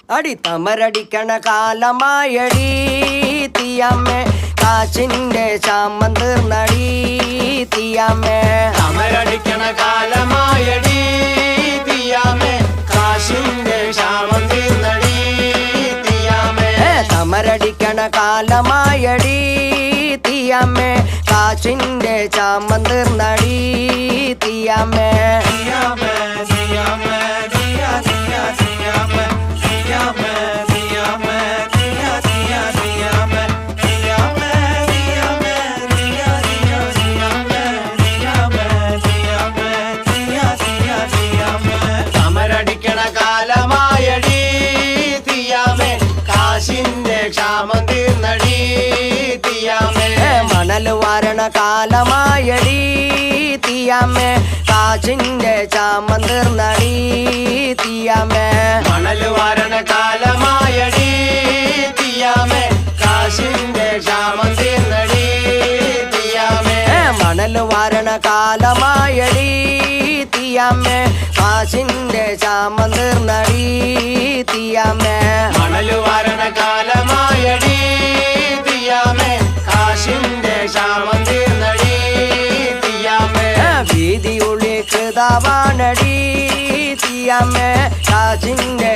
അടി തമരടിക്കണ കാലമായടി തീയമ്മേ കാച്ചിൻ്റെ ശാമം തീർന്നടി തീയമ്മേ തമരടിക്കണ കാലമായടി തീയമ്മേ കാശിൻ്റെ ശാമം തീർന്നടി തീയമ്മേ തമരടിക്കണ കാലമായടി തീയമ്മേ കാച്ചിൻ്റെ ശാമം തീർന്നടി തീയമ്മേ തമരടിക്കണ കാലമായടി തീയമ്മേ കാശിൻ്റെ ക്ഷാമം തീർന്നടി തീയമ്മേ മണൽ വാരണ കാലമായടി തീയമ്മേ കാച്ചിൻ്റെ ശാമം തീർന്നടി തീയമ്മേ മണൽ വാരണ കാലമായടി തീയമ്മേ കാശിൻ്റെ ക്ഷാമം തീർന്നടി തീയമ്മേ മണൽ വാരണ കാലമായടി തീയമ്മേ കാശിൻ്റെ ശാമം തീർന്നടി തീയമ്മേ മണൽ വാരണ കാലമായടി തീയമ്മേ കാശിൻ്റെ ക്ഷാമം തീർന്നടി തീയമ്മേ വീതിയുള്ളി കൃതാവാണടി തീയമ്മേ കാശിൻ്റെ